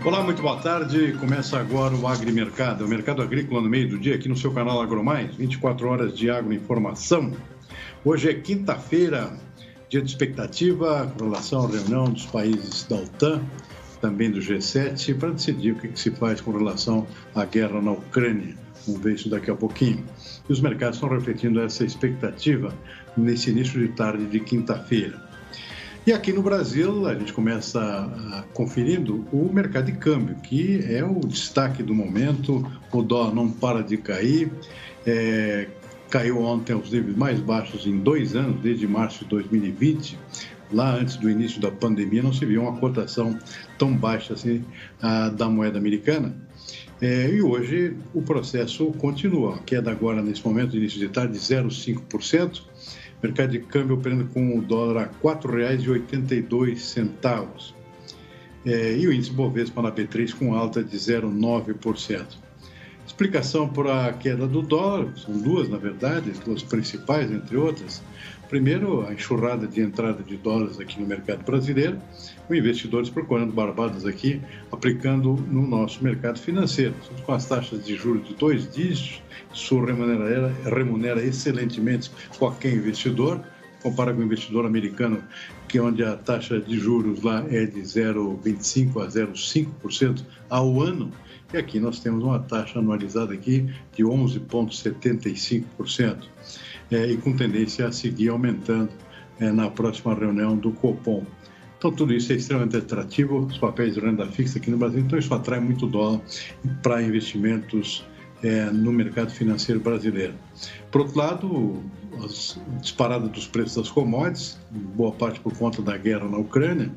Olá, muito boa tarde. Começa agora o Agrimercado, o mercado agrícola no meio do dia, aqui no seu canal AgroMais, 24 horas de agroinformação. Hoje é quinta-feira, dia de expectativa com relação à reunião dos países da OTAN, também do G7, para decidir o que se faz com relação à guerra na Ucrânia. Vamos ver isso daqui a pouquinho. E os mercados estão refletindo essa expectativa nesse início de tarde de quinta-feira. E aqui no Brasil, a gente começa conferindo o mercado de câmbio, que é o destaque do momento. O dólar não para de cair, caiu ontem aos níveis mais baixos em 2 anos, desde março de 2020. Lá antes do início da pandemia não se viu uma cotação tão baixa assim da moeda americana. E hoje o processo continua. A queda agora, nesse momento, início de tarde, de 0,5%. Mercado de câmbio operando com o dólar a R$ 4,82. E o índice Bovespa na B3 com alta de 0,9%. Explicação para a queda do dólar, são duas, na verdade, duas principais, entre outras. Primeiro, a enxurrada de entrada de dólares aqui no mercado brasileiro, os investidores procurando barbadas aqui, aplicando no nosso mercado financeiro. Com as taxas de juros de 2 dígitos, isso remunera excelentemente qualquer investidor, compara com o investidor americano, que onde a taxa de juros lá é de 0,25% a 0,5% ao ano, e aqui nós temos uma taxa anualizada aqui de 11,75%, e com tendência a seguir aumentando na próxima reunião do Copom. Então, tudo isso é extremamente atrativo, os papéis de renda fixa aqui no Brasil, então isso atrai muito dólar para investimentos no mercado financeiro brasileiro. Por outro lado, a disparada dos preços das commodities, boa parte por conta da guerra na Ucrânia,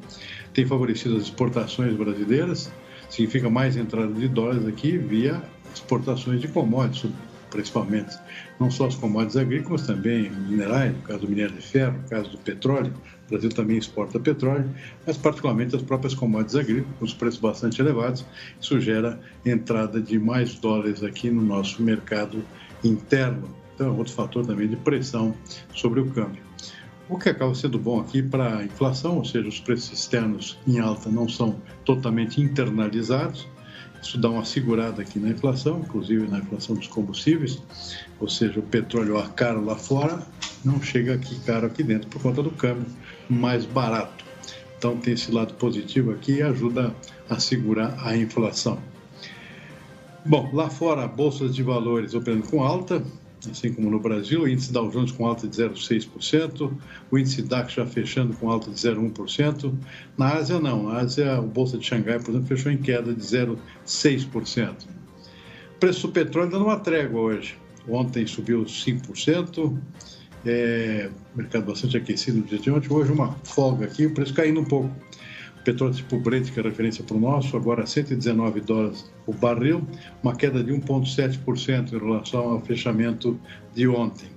tem favorecido as exportações brasileiras, significa mais entrada de dólares aqui via exportações de commodities, principalmente, não só as commodities agrícolas, também minerais, no caso do minério de ferro, no caso do petróleo. O Brasil também exporta petróleo, mas particularmente as próprias commodities agrícolas, com os preços bastante elevados. Isso gera entrada de mais dólares aqui no nosso mercado interno. Então, é outro fator também de pressão sobre o câmbio. O que acaba sendo bom aqui para a inflação, ou seja, os preços externos em alta não são totalmente internalizados. Isso dá uma segurada aqui na inflação, inclusive na inflação dos combustíveis, ou seja, o petróleo caro lá fora não chega aqui caro aqui dentro por conta do câmbio mais barato. Então tem esse lado positivo aqui e ajuda a segurar a inflação. Bom, lá fora, bolsas de valores operando com alta, assim como no Brasil, o índice Dow Jones com alta de 0,6%, o índice DAX já fechando com alta de 0,1%. Na Ásia, não. Na Ásia, a Bolsa de Xangai, por exemplo, fechou em queda de 0,6%. O preço do petróleo dando uma trégua hoje. Ontem subiu 5%, mercado bastante aquecido no dia de ontem. Hoje uma folga aqui, o preço caindo um pouco. O petróleo tipo Brent, que é referência para o nosso, agora $119 o barril, uma queda de 1,7% em relação ao fechamento de ontem.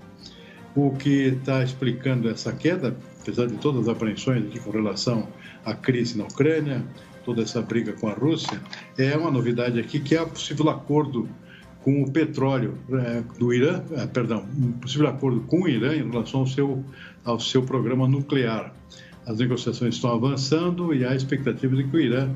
O que está explicando essa queda, apesar de todas as apreensões aqui com relação à crise na Ucrânia, toda essa briga com a Rússia, é uma novidade aqui que é o possível acordo com o petróleo do Irã, um possível acordo com o Irã em relação ao seu programa nuclear. As negociações estão avançando e há expectativa de que o Irã,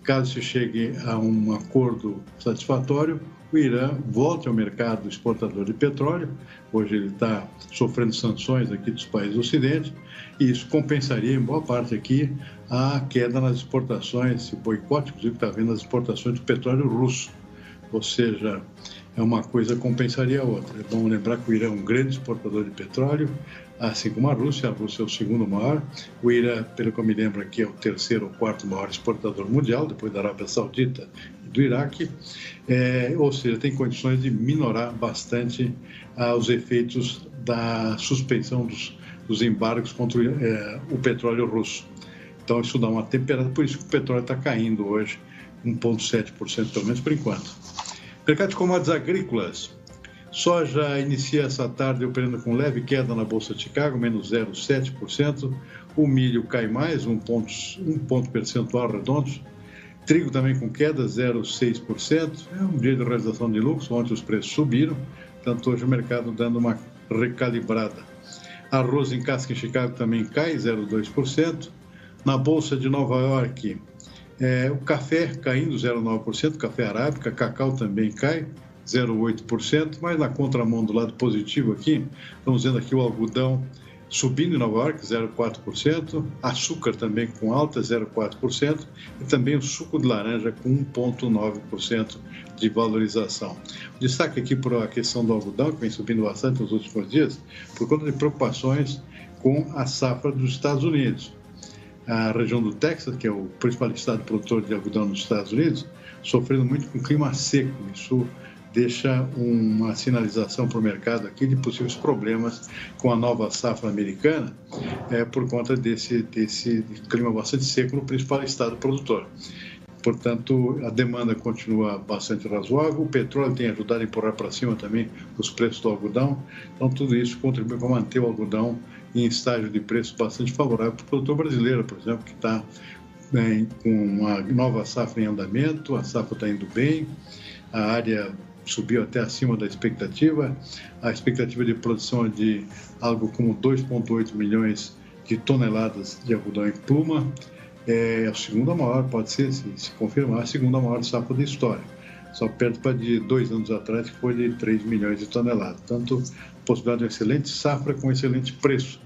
caso se chegue a um acordo satisfatório, o Irã volte ao mercado exportador de petróleo. Hoje ele está sofrendo sanções aqui dos países do Ocidente e isso compensaria em boa parte aqui a queda nas exportações, esse boicote, inclusive está havendo as exportações de petróleo russo. Ou seja, uma coisa compensaria a outra. É bom lembrar que o Irã é um grande exportador de petróleo, assim como a Rússia é o segundo maior. O Irã, pelo que eu me lembro aqui, é o terceiro ou quarto maior exportador mundial, depois da Arábia Saudita e do Iraque. Ou seja, tem condições de minorar bastante os efeitos da suspensão dos embargos contra o petróleo russo. Então, isso dá uma temperada, por isso que o petróleo está caindo hoje, 1,7% pelo menos por enquanto. Mercado de commodities agrícolas. Soja inicia essa tarde operando com leve queda na Bolsa de Chicago, menos 0,7%. O milho cai mais, um ponto percentual redondo. Trigo também com queda, 0,6%. É um dia de realização de lucros, ontem os preços subiram. Portanto, hoje o mercado dando uma recalibrada. Arroz em casca em Chicago também cai, 0,2%. Na Bolsa de Nova York, O café caindo 0,9%, café arábica, cacau também cai 0,8%, mas na contramão do lado positivo aqui, estamos vendo aqui o algodão subindo em Nova York, 0,4%, açúcar também com alta, 0,4%, e também o suco de laranja com 1,9% de valorização. Destaque aqui para a questão do algodão, que vem subindo bastante nos últimos dias, por conta de preocupações com a safra dos Estados Unidos. A região do Texas, que é o principal estado produtor de algodão nos Estados Unidos, sofrendo muito com clima seco. Isso deixa uma sinalização para o mercado aqui de possíveis problemas com a nova safra americana, por conta desse clima bastante seco no principal estado produtor. Portanto, a demanda continua bastante razoável, o petróleo tem ajudado a empurrar para cima também os preços do algodão, então tudo isso contribui para manter o algodão em estágio de preço bastante favorável para o produtor brasileiro, por exemplo, que está com uma nova safra em andamento, a safra está indo bem, a área subiu até acima da expectativa, a expectativa de produção é de algo como 2,8 milhões de toneladas de algodão em pluma, é a segunda maior, pode ser, se confirmar, a segunda maior safra da história, só perto para de 2 anos atrás, que foi de 3 milhões de toneladas. Portanto, possibilidade de uma excelente safra com excelente preço,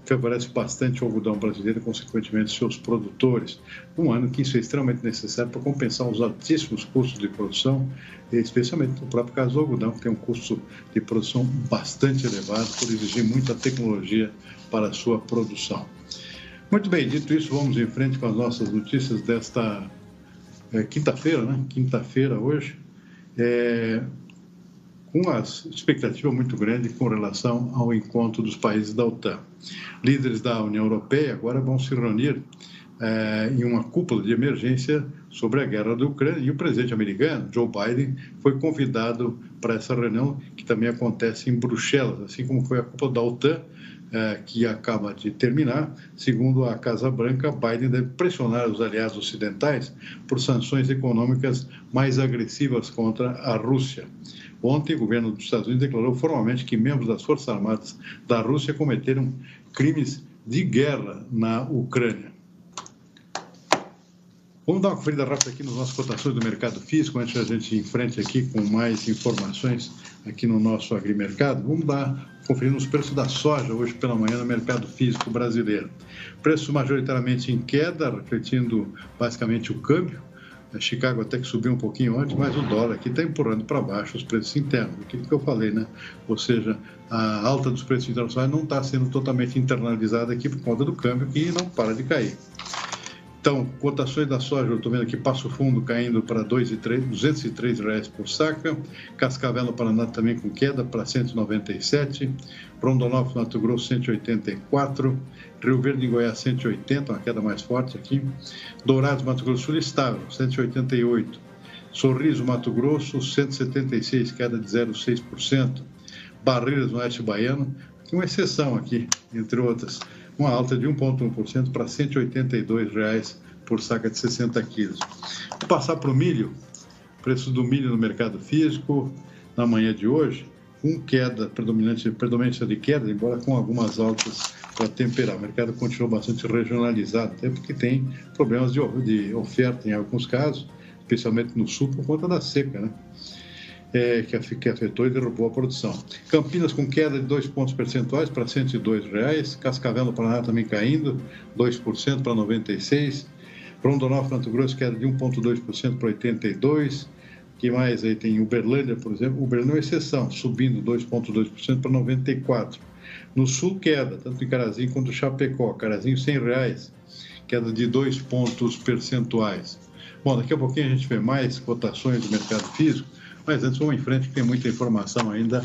favorece bastante o algodão brasileiro e, consequentemente, seus produtores. Um ano que isso é extremamente necessário para compensar os altíssimos custos de produção, especialmente no próprio caso do algodão, que tem um custo de produção bastante elevado, por exigir muita tecnologia para a sua produção. Muito bem, dito isso, vamos em frente com as nossas notícias desta quinta-feira, né? Quinta-feira hoje, com uma expectativa muito grande com relação ao encontro dos países da OTAN. Líderes da União Europeia agora vão se reunir em uma cúpula de emergência sobre a guerra da Ucrânia, e o presidente americano, Joe Biden, foi convidado para essa reunião, que também acontece em Bruxelas, assim como foi a cúpula da OTAN, que acaba de terminar. Segundo a Casa Branca, Biden deve pressionar os aliados ocidentais por sanções econômicas mais agressivas contra a Rússia. Ontem, o governo dos Estados Unidos declarou formalmente que membros das Forças Armadas da Rússia cometeram crimes de guerra na Ucrânia. Vamos dar uma conferida rápida aqui nas nossas cotações do mercado físico, antes da gente ir em frente aqui com mais informações aqui no nosso agrimercado. Vamos conferir os preços da soja hoje pela manhã no mercado físico brasileiro. Preço majoritariamente em queda, refletindo basicamente o câmbio. A Chicago até que subiu um pouquinho antes, mas o dólar aqui está empurrando para baixo os preços internos, aquilo que eu falei, né? Ou seja, a alta dos preços internacionais não está sendo totalmente internalizada aqui por conta do câmbio, que não para de cair. Então, cotações da soja, eu estou vendo aqui Passo Fundo caindo para R$ 203 por saca, Cascavel no Paraná também com queda para 197, Rondonópolis, Mato Grosso, 184, Rio Verde, em Goiás, 180, uma queda mais forte aqui, Dourados, Mato Grosso Sul, estável, 188, Sorriso, Mato Grosso, 176, queda de 0,6%, Barreiras, no Oeste Baiano, tem uma exceção aqui, entre outras, uma alta de 1,1% para R$ 182 por saca de 60 quilos. Vou passar para o milho, preço do milho no mercado físico, na manhã de hoje, com queda, predominância de queda, embora com algumas altas para temperar. O mercado continua bastante regionalizado, até porque tem problemas de oferta em alguns casos, especialmente no sul, por conta da seca, né? Que afetou e derrubou a produção. Campinas com queda de 2 pontos percentuais para R$ 102. Cascavel no Paraná também caindo, 2% para 96. Rondonópolis, Mato Grosso, queda de 1,2% para 82. Que mais aí tem Uberlândia, por exemplo. Uberlândia é uma exceção, subindo 2,2% para 94. No sul, queda, tanto em Carazinho quanto Chapecó. Carazinho, R$ 100, queda de 2 pontos percentuais. Bom, daqui a pouquinho a gente vê mais cotações do mercado físico, mas antes vamos em frente, que tem muita informação ainda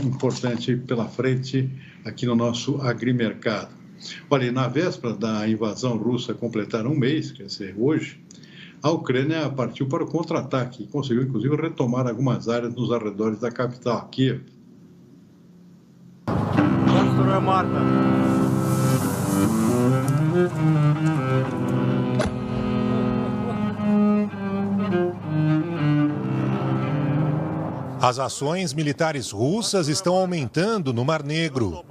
importante pela frente aqui no nosso agrimercado. Olha, na véspera da invasão russa completar um mês, quer dizer, hoje, a Ucrânia partiu para o contra-ataque e conseguiu, inclusive, retomar algumas áreas nos arredores da capital, Kiev. As ações militares russas estão aumentando no Mar Negro.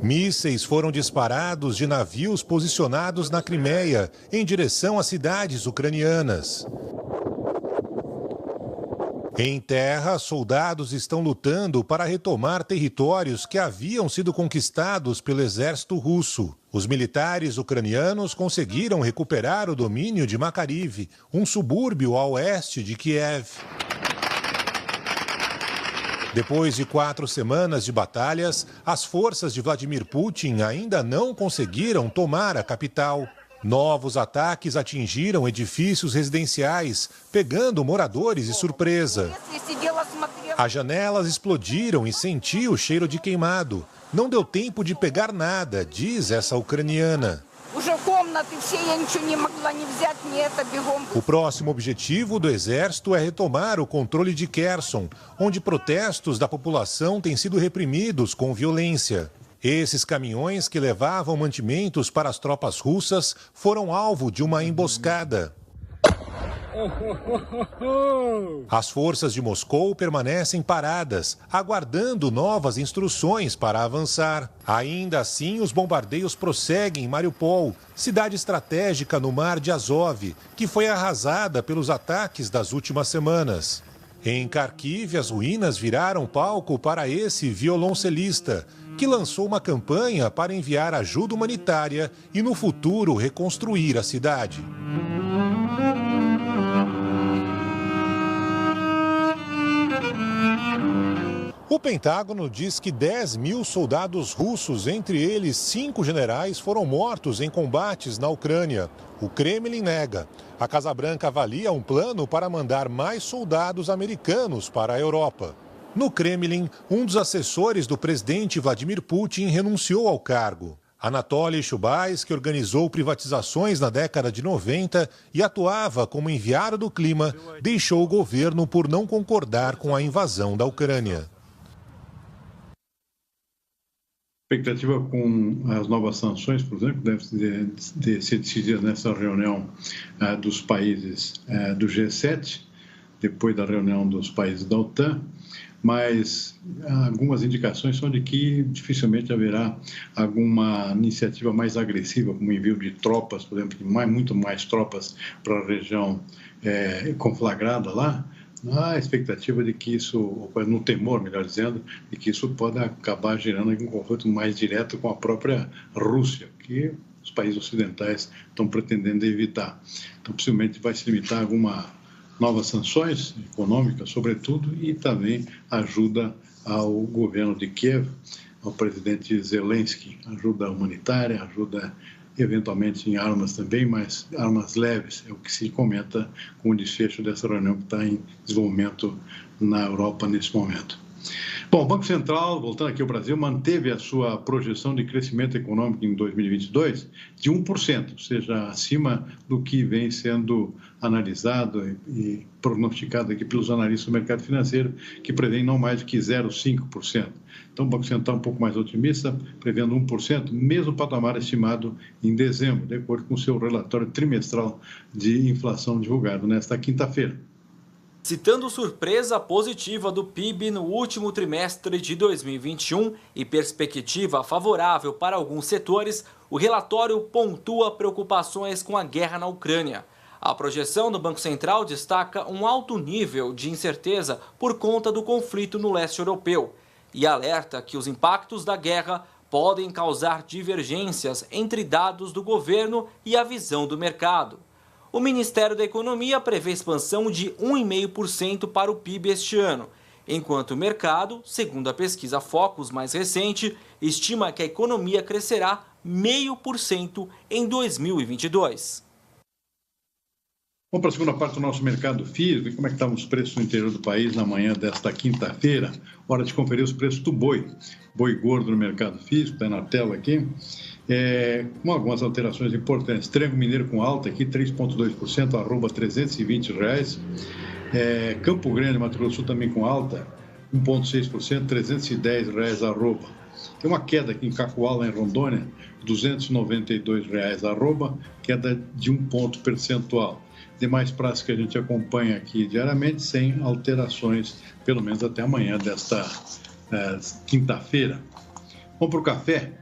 Mísseis foram disparados de navios posicionados na Crimeia, em direção às cidades ucranianas. Em terra, soldados estão lutando para retomar territórios que haviam sido conquistados pelo exército russo. Os militares ucranianos conseguiram recuperar o domínio de Makariv, um subúrbio a oeste de Kiev. Depois de 4 semanas de batalhas, as forças de Vladimir Putin ainda não conseguiram tomar a capital. Novos ataques atingiram edifícios residenciais, pegando moradores de surpresa. As janelas explodiram e senti o cheiro de queimado. Não deu tempo de pegar nada, diz essa ucraniana. O próximo objetivo do exército é retomar o controle de Kherson, onde protestos da população têm sido reprimidos com violência. Esses caminhões que levavam mantimentos para as tropas russas foram alvo de uma emboscada. As forças de Moscou permanecem paradas, aguardando novas instruções para avançar. Ainda assim, os bombardeios prosseguem em Mariupol, cidade estratégica no mar de Azov, que foi arrasada pelos ataques das últimas semanas. Em Kharkiv, as ruínas viraram palco para esse violoncelista, que lançou uma campanha para enviar ajuda humanitária e, no futuro, reconstruir a cidade. O Pentágono diz que 10 mil soldados russos, entre eles 5 generais, foram mortos em combates na Ucrânia. O Kremlin nega. A Casa Branca avalia um plano para mandar mais soldados americanos para a Europa. No Kremlin, um dos assessores do presidente Vladimir Putin renunciou ao cargo. Anatoly Chubais, que organizou privatizações na década de 90 e atuava como enviado do clima, deixou o governo por não concordar com a invasão da Ucrânia. Expectativa com as novas sanções, por exemplo, deve ser decidida nessa reunião dos países do G7, depois da reunião dos países da OTAN, mas algumas indicações são de que dificilmente haverá alguma iniciativa mais agressiva, como envio de tropas, por exemplo, muito mais tropas para a região conflagrada lá. A expectativa de que isso, no temor, melhor dizendo, de que isso pode acabar gerando um conflito mais direto com a própria Rússia, que os países ocidentais estão pretendendo evitar. Então, possivelmente vai se limitar a algumas novas sanções econômicas, sobretudo, e também ajuda ao governo de Kiev, ao presidente Zelensky, ajuda humanitária, ajuda eventualmente em armas também, mas armas leves, é o que se comenta com o desfecho dessa reunião que está em desenvolvimento na Europa nesse momento. Bom, o Banco Central, voltando aqui ao Brasil, manteve a sua projeção de crescimento econômico em 2022 de 1%, ou seja, acima do que vem sendo analisado e prognosticado aqui pelos analistas do mercado financeiro, que prevêem não mais do que 0,5%. Então, o Banco Central um pouco mais otimista, prevendo 1%, mesmo patamar estimado em dezembro, de acordo com o seu relatório trimestral de inflação divulgado nesta quinta-feira. Citando surpresa positiva do PIB no último trimestre de 2021 e perspectiva favorável para alguns setores, o relatório pontua preocupações com a guerra na Ucrânia. A projeção do Banco Central destaca um alto nível de incerteza por conta do conflito no leste europeu e alerta que os impactos da guerra podem causar divergências entre dados do governo e a visão do mercado. O Ministério da Economia prevê expansão de 1,5% para o PIB este ano, enquanto o mercado, segundo a pesquisa Focus mais recente, estima que a economia crescerá 0,5% em 2022. Vamos para a segunda parte do nosso mercado físico e como é que estavam os preços no interior do país na manhã desta quinta-feira. Hora de conferir os preços do boi. Boi gordo no mercado físico, está na tela aqui. Com algumas alterações importantes. Triângulo Mineiro com alta aqui, 3,2%, arroba R$ 320. Campo Grande, Mato Grosso do Sul também com alta, 1,6%, R$ 310 arroba. Tem uma queda aqui em Cacoal, lá em Rondônia, R$ 292 arroba, queda de 1 ponto percentual. Demais praças que a gente acompanha aqui diariamente, sem alterações, pelo menos até amanhã desta quinta-feira. Vamos para o café.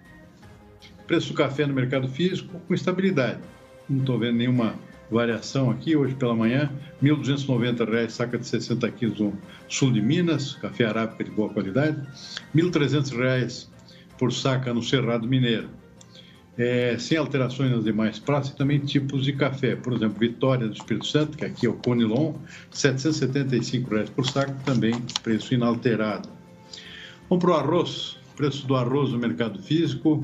Preço do café no mercado físico com estabilidade. Não estou vendo nenhuma variação aqui. Hoje pela manhã, R$ 1.290, saca de 60 quilos no sul de Minas, café arábica de boa qualidade. R$ 1.300 por saca no Cerrado Mineiro. Sem alterações nas demais praças, e também tipos de café. Por exemplo, Vitória do Espírito Santo, que aqui é o Conilon, R$ 775 por saco, também preço inalterado. Vamos para o arroz. Preço do arroz no mercado físico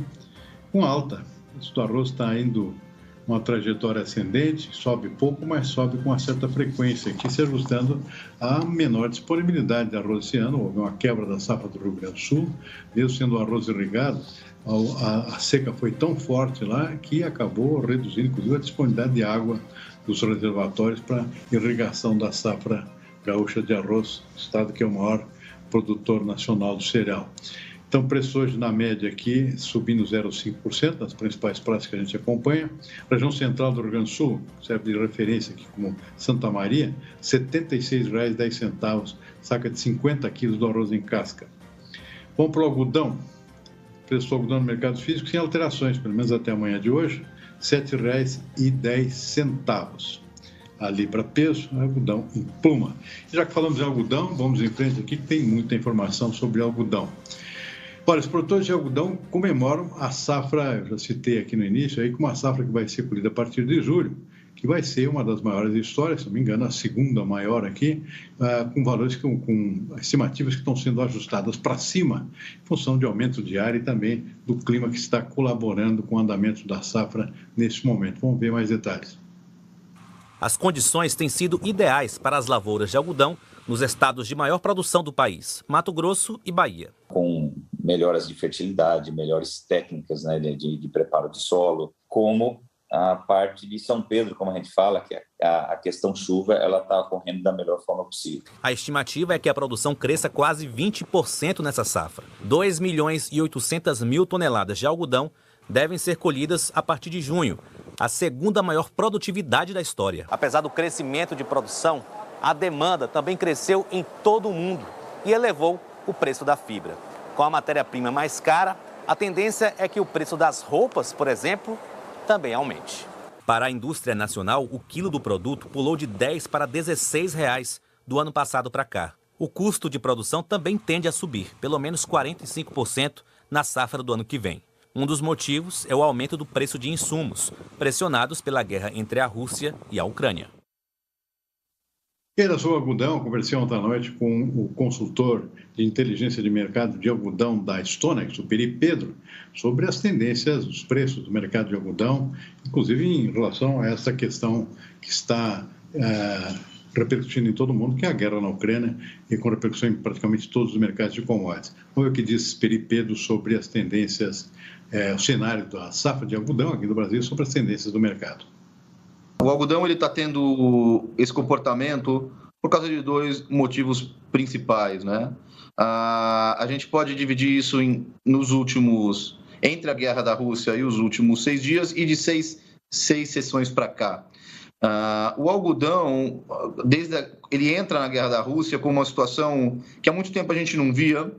com alta. O preço do arroz está indo uma trajetória ascendente, sobe pouco, mas sobe com uma certa frequência, aqui se ajustando à menor disponibilidade de arroz esse ano. Houve uma quebra da safra do Rio Grande do Sul, mesmo sendo o arroz irrigado, a seca foi tão forte lá que acabou reduzindo, inclusive, a disponibilidade de água dos reservatórios para irrigação da safra gaúcha de arroz, estado que é o maior produtor nacional do cereal. Então, o preço hoje, na média aqui, subindo 0,5%, nas principais praças que a gente acompanha. Região central do Rio Grande do Sul, serve de referência aqui como Santa Maria, R$ 76,10, saca de 50 quilos do arroz em casca. Vamos para o algodão. Preço do algodão no mercado físico sem alterações, pelo menos até amanhã de hoje, R$ 7,10. Ali para peso, algodão em pluma. Já que falamos de algodão, vamos em frente aqui, que tem muita informação sobre algodão. Olha, os produtores de algodão comemoram a safra, eu já citei aqui no início, aí, com uma safra que vai ser colhida a partir de julho, que vai ser uma das maiores da história, se não me engano, a segunda maior aqui, com valores, com estimativas que estão sendo ajustadas para cima, em função de aumento de área e também do clima que está colaborando com o andamento da safra nesse momento. Vamos ver mais detalhes. As condições têm sido ideais para as lavouras de algodão nos estados de maior produção do país, Mato Grosso e Bahia. Com melhoras de fertilidade, melhores técnicas, né, de preparo de solo, como a parte de São Pedro, como a gente fala, que a questão chuva, ela está ocorrendo da melhor forma possível. A estimativa é que a produção cresça quase 20% nessa safra. 2.800.000 toneladas de algodão devem ser colhidas a partir de junho, a segunda maior produtividade da história. Apesar do crescimento de produção, a demanda também cresceu em todo o mundo e elevou o preço da fibra. Com a matéria-prima mais cara, a tendência é que o preço das roupas, por exemplo, também aumente. Para a indústria nacional, o quilo do produto pulou de R$ 10 para R$ 16 do ano passado para cá. O custo de produção também tende a subir, pelo menos 45% na safra do ano que vem. Um dos motivos é o aumento do preço de insumos, pressionados pela guerra entre a Rússia e a Ucrânia. Era sobre algodão, conversei ontem à noite com o consultor de inteligência de mercado de algodão da Stonex, o Peri Pedro, sobre as tendências, os preços do mercado de algodão, inclusive em relação a essa questão que está repercutindo em todo mundo, que é a guerra na Ucrânia, e com repercussão em praticamente todos os mercados de commodities. Vamos ver o que diz Peri Pedro sobre as tendências, o cenário da safra de algodão aqui no Brasil, sobre as tendências do mercado. O algodão está tendo esse comportamento por causa de dois motivos principais, né? A gente pode dividir isso entre a guerra da Rússia e os últimos 6 dias e de seis sessões para cá. O algodão, ele entra na guerra da Rússia com uma situação que há muito tempo a gente não via,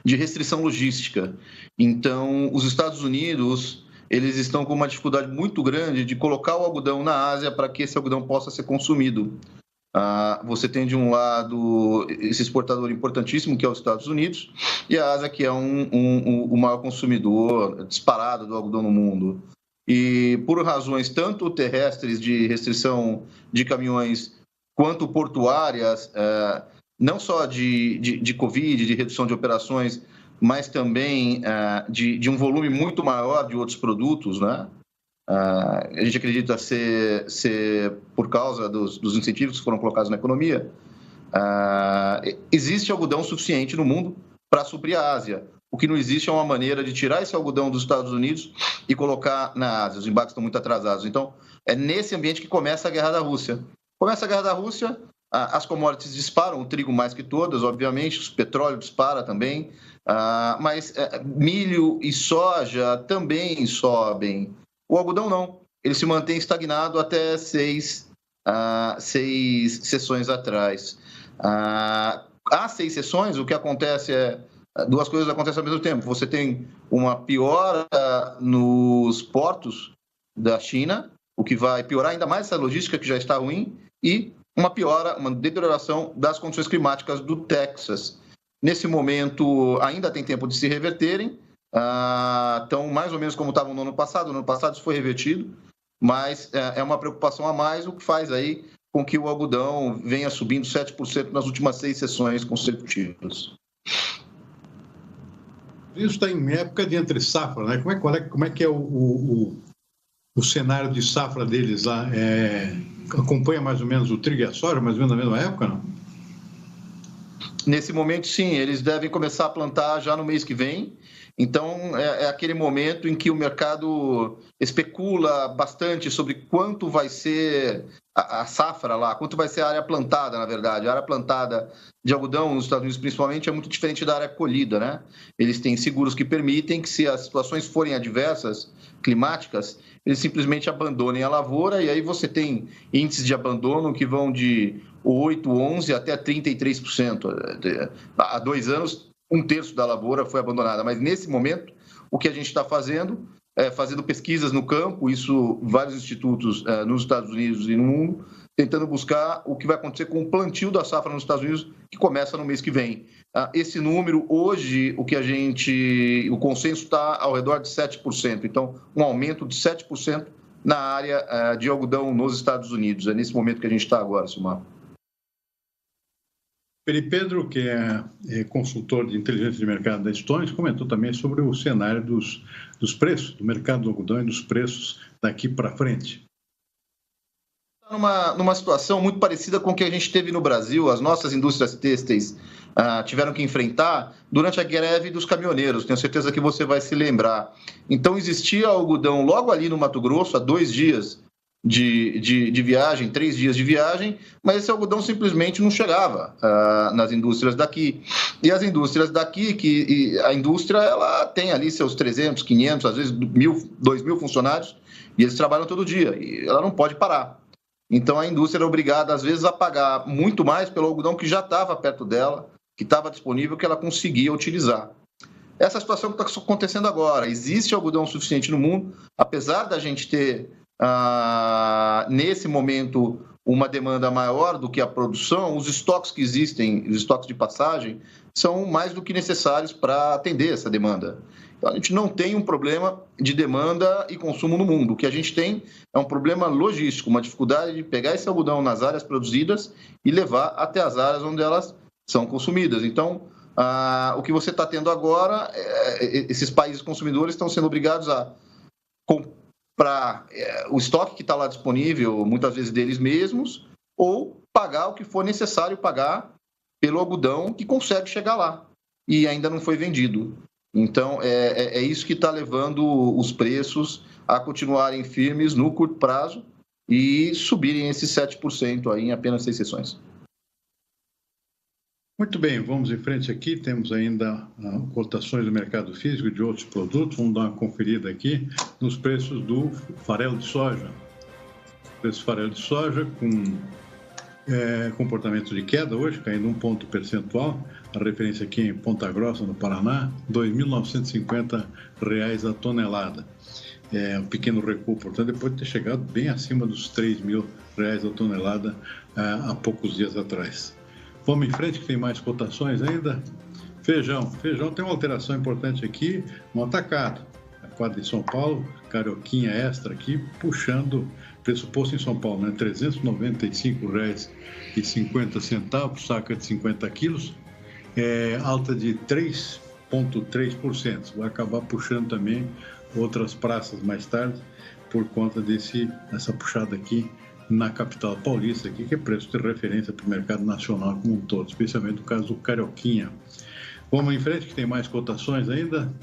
de restrição logística. Então, os Estados Unidos, eles estão com uma dificuldade muito grande de colocar o algodão na Ásia para que esse algodão possa ser consumido. Você tem, de um lado, esse exportador importantíssimo, que é os Estados Unidos, e a Ásia, que é o maior consumidor disparado do algodão no mundo. E por razões tanto terrestres de restrição de caminhões, quanto portuárias, não só de Covid, de redução de operações, mas também de um volume muito maior de outros produtos, né? A gente acredita ser por causa dos incentivos que foram colocados na economia. Existe algodão suficiente no mundo para suprir a Ásia. O que não existe é uma maneira de tirar esse algodão dos Estados Unidos e colocar na Ásia. Os embarques estão muito atrasados. Então, é nesse ambiente que começa a guerra da Rússia. Começa a guerra da Rússia, as commodities disparam, o trigo mais que todas, obviamente, o petróleo dispara também, mas milho e soja também sobem. O algodão não, ele se mantém estagnado até 6 sessões atrás. Há 6 sessões, o que acontece é duas coisas acontecem ao mesmo tempo. Você tem uma piora nos portos da China, o que vai piorar ainda mais essa logística que já está ruim, e uma deterioração das condições climáticas do Texas. Nesse momento, ainda tem tempo de se reverterem, então, mais ou menos como estavam no ano passado. No ano passado isso foi revertido, mas é uma preocupação a mais, o que faz aí com que o algodão venha subindo 7% nas últimas 6 sessões consecutivas. Isso está em época de entre safra, né? Como é que é o cenário de safra deles lá? Acompanha mais ou menos o trigo e a soja, mais ou menos na mesma época, não? Nesse momento, sim, eles devem começar a plantar já no mês que vem. Então, é aquele momento em que o mercado especula bastante sobre quanto vai ser a safra lá, quanto vai ser a área plantada, na verdade. A área plantada de algodão nos Estados Unidos, principalmente, é muito diferente da área colhida, né? Eles têm seguros que permitem que, se as situações forem adversas, climáticas, eles simplesmente abandonem a lavoura, e aí você tem índices de abandono que vão de 8%, 11% até 33%. Há 2 anos, 1/3 da lavoura foi abandonada. Mas, nesse momento, o que a gente está fazendo é fazendo pesquisas no campo, isso vários institutos nos Estados Unidos e no mundo, tentando buscar o que vai acontecer com o plantio da safra nos Estados Unidos, que começa no mês que vem. Esse número, hoje, o consenso está ao redor de 7%. Então, um aumento de 7% na área de algodão nos Estados Unidos. É nesse momento que a gente está agora, Silmar. Pedro, que é consultor de inteligência de mercado da Stonex, comentou também sobre o cenário dos preços, do mercado do algodão e dos preços daqui para frente. Numa situação muito parecida com o que a gente teve no Brasil, as nossas indústrias têxteis tiveram que enfrentar durante a greve dos caminhoneiros, tenho certeza que você vai se lembrar. Então, existia algodão logo ali no Mato Grosso, há 2 dias de viagem, 3 dias de viagem, mas esse algodão simplesmente não chegava nas indústrias daqui. E as indústrias daqui, a indústria ela tem ali seus 300, 500, às vezes 1.000, 2.000 funcionários, e eles trabalham todo dia, e ela não pode parar. Então, a indústria era obrigada, às vezes, a pagar muito mais pelo algodão que já estava perto dela, que estava disponível, que ela conseguia utilizar. Essa situação que está acontecendo agora. Existe algodão suficiente no mundo, apesar da gente ter, nesse momento, uma demanda maior do que a produção, os estoques que existem, os estoques de passagem, são mais do que necessários para atender essa demanda. Então, a gente não tem um problema de demanda e consumo no mundo. O que a gente tem é um problema logístico, uma dificuldade de pegar esse algodão nas áreas produzidas e levar até as áreas onde elas são consumidas. Então, o que você está tendo agora, esses países consumidores estão sendo obrigados a comprar o estoque que está lá disponível, muitas vezes deles mesmos, ou pagar o que for necessário pagar pelo algodão que consegue chegar lá e ainda não foi vendido. Então, é isso que está levando os preços a continuarem firmes no curto prazo e subirem esses 7% aí em apenas 6 sessões. Muito bem, vamos em frente aqui. Temos ainda cotações do mercado físico de outros produtos. Vamos dar uma conferida aqui nos preços do farelo de soja. O preço do farelo de soja com comportamento de queda hoje, caindo 1 ponto percentual. A referência aqui em Ponta Grossa, no Paraná, R$ 2.950 a tonelada. Um pequeno recuo, portanto, depois de ter chegado bem acima dos R$ 3.000 a tonelada há poucos dias atrás. Vamos em frente, que tem mais cotações ainda. Feijão tem uma alteração importante aqui no atacado. A quadra de São Paulo, carioquinha extra aqui, puxando preço posto em São Paulo, né? R$ 395,50, saca de 50 quilos, alta de 3,3%. Vai acabar puxando também outras praças mais tarde, por conta dessa puxada aqui na capital paulista, aqui, que é preço de referência para o mercado nacional como um todo, especialmente no caso do carioquinha. Vamos em frente, que tem mais cotações ainda.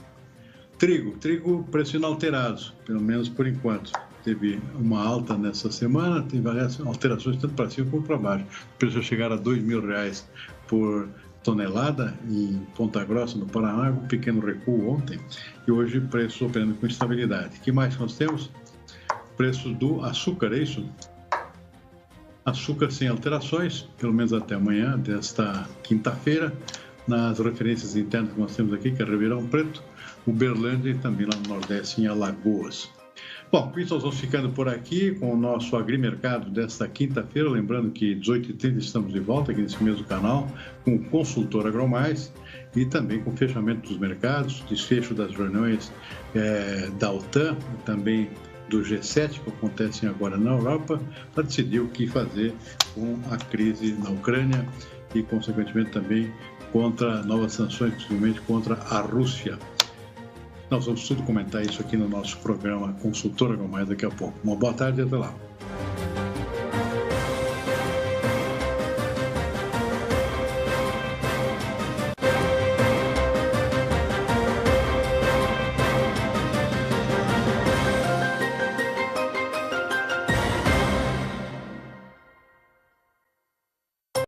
Trigo, preço inalterado, pelo menos por enquanto. Teve uma alta nessa semana, tem várias alterações tanto para cima como para baixo. O preço chegar a R$ 2.000 por tonelada em Ponta Grossa, no Paraná, um pequeno recuo ontem, e hoje preço operando com estabilidade. O que mais nós temos? Preço do açúcar, é isso? Açúcar sem alterações, pelo menos até amanhã, desta quinta-feira. nas referências internas que nós temos aqui, que é Ribeirão Preto, Uberlândia e também lá no Nordeste, em Alagoas. Bom, com isso nós vamos ficando por aqui com o nosso Agrimercado desta quinta-feira. Lembrando que 18h30 estamos de volta aqui nesse mesmo canal com o Consultor AgroMais e também com o fechamento dos mercados, desfecho das reuniões da OTAN e também do G7 que acontecem agora na Europa para decidir o que fazer com a crise na Ucrânia e, consequentemente, também contra novas sanções, principalmente contra a Rússia. Nós vamos tudo comentar isso aqui no nosso programa Consultor AgroMais daqui a pouco. Uma boa tarde e até lá.